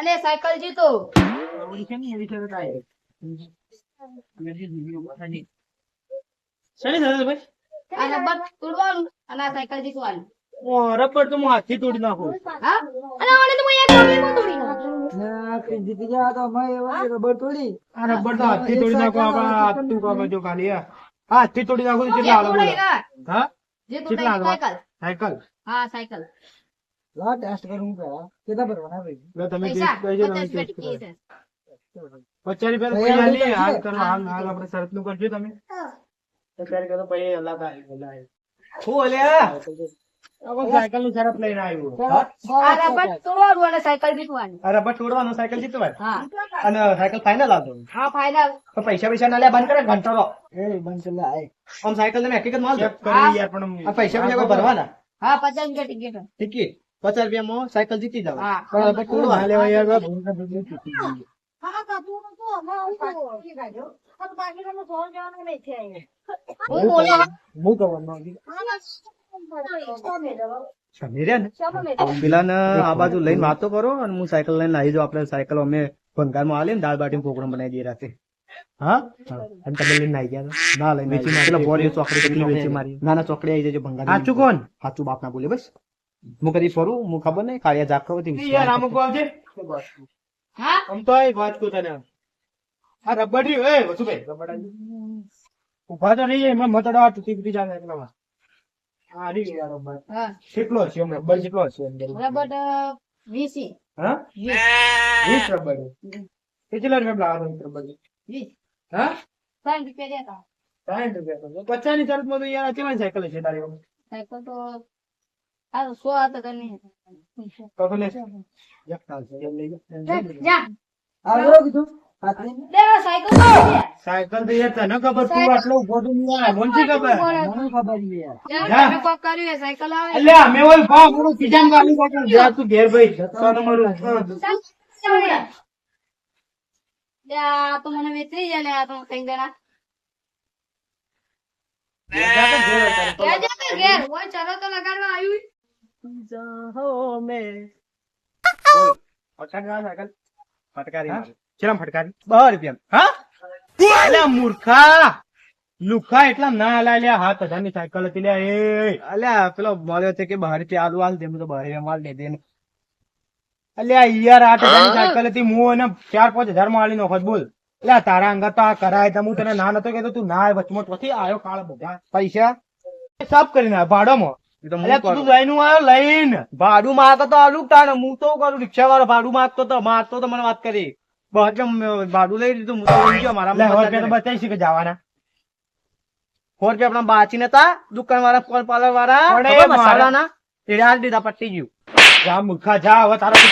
અને સાયકલ જીતો. શેની સાથે ભાઈ? આ રબર તોડવાનું અને આ સાયકલ જીતવાનું. રબર તો હું હાથથી તોડી નાખું. હા અને ઓને તો હું એક ગોળીમાં તોડી નાખું. જીતી ગયા તો અમે એવા રબર તોડી આ રબર તો હાથથી તોડી નાખો. આપણા હાથથી કામ જો ખાલી હાથથી તોડી નાખો તો કેટલા હાલો બોલો? હા જે કેટલા તોડાય હાલવા? સાયકલ. સાયકલ. હા સાયકલ. લા ટેસ્ટ કરું પેલા કેટલા ભરવાના ભાઈ લે તમે પૈસા ટેસ્ટ કરજો, તમે 50 ટેસ્ટ રૂપિયા કરો. છે. 50 રૂપિયા તૈયાર હાલ કરજો. હાલ કરો, હાલ આપણે શરત નું કરજો તમે. તૈયાર કરો પછી અલગ આવી. શું અલ્યા? આપણે સાયકલ નું શરત લઈને આવ્યો. આ રબર તોડવાનું અને સાયકલ જીતવાની. આ રબર તોડવાનું, સાયકલ જીતવાની. હા અને સાયકલ ફાઇનલ આવતો. હા ફાઇનલ. તો પૈસા ના લે, બંધ કરે ઘંટો રો. એ બંધ કરી લે આય આમ સાયકલ તમે હકીકત માં હા. યાર પણ આ પૈસા કોઈ ભરવાના. હા 50 રૂપિયા ટિકિટ. ટિકિટ 50 રૂપિયામાં સાયકલ જીતી જાવ. હા. પણ રબર તોડવા લેવા યાર. હું બોલો હું કહું સમીરે ને પેલા આ બાજુ લઈને વાતો કરો અને હું સાયકલ લઈને આવી જાઉં. આપણે સાયકલ અમે ભંગારમાં આલી ને દાળ બાટી પ્રોગ્રામ બનાવી દઈએ રાતે. હા અને તમે લઈને આવી ગયા ના લઈને પેલા બોરી ચોકડી કેટલી વેચી મારી. ના ના ચોકડી આવી જજો ભંગાર. સાચું કોણ? સાચું બાપ ના બોલે બસ. હું કદી ફરું હું ખબર નહીં કાળિયા જાખો હતી યાર. આમ આવજે. હા આમ તો વાત કો તને આ રબર રહ્યું. એ વસુભાઈ રબર ઉભા તો નહીં એમાં મતડા તૂટી ફૂટી જાય એટલા. હા રહ્યું યાર રબર. હા કેટલો છે એમ રબર? કેટલો છે અંદર? રબર 20. હા 20 રબર. કેટલા રૂપિયા લાવો રબર? 20. હા 60 રૂપિયા દેતા. 60 રૂપિયા. 50 ની શરત માં તો યાર કેવાની સાયકલ છે તારી? સાયકલ તો આ 100 હતા તને. તો લે એક તાલ છે એમ લઈ જા આ બરો કીધું હાથે લે સાયકલ તો દે. સાયકલ તો યાર તને ખબર તું આટલો ઉભો તો નહીં આવે. મને શી ખબર? મને ખબર નહીં યાર જા, તમે કોક કર્યું એ સાયકલ આવે. અલ્યા અમે ઓય ભાવ પૂરો ખીજામ ગાલી કાઢો. જા તું ઘેર ભાઈ જતો તમારું. લે આ તો મને વેચરી જાય લે આ તો કઈ દેના. ઘેર જા તો ઘેર. ઓય ચલો તો લગાડવા આવ્યું. લુખા એટલા ના અલ્યા 7,000 ની સાયકલ હતી લ્યા. એ અલ્યા પેલો મળ્યો છે કે બહાર થી આલુ હાલ દે. તો બહાર માલ દે દે. અલ્યા યાર 8,000 ની સાયકલ હતી. હું એને 4-5 માં આલી નોખત બોલ. અલ્યા તારા અંગત તો આ કરાય તો હું તને ના નતો કેતો. તું ના વચમોટ પછી આવ્યો કાળ બધા પૈસા સાફ કરીને ભાડોમાં. અલ્યા તું લઈને આવ્યો લઈને ભાડું માંગતો તો આલુ તાણ. હું તો કરું રિક્ષા વાળો ભાડું માંગતો તો મારતો તો મને વાત કરી ભાડું લઈ લીધું. હું તો લઈ ગયો મારા બતાવી કે જવાના 100 રૂપિયા આપણા બાચી નતા દુકાન વાળા કોલ પાર્લર વાળા મસાલાના એ દીધા પટ્ટી ગયું. જા મૂર્ખા જા હવે તારા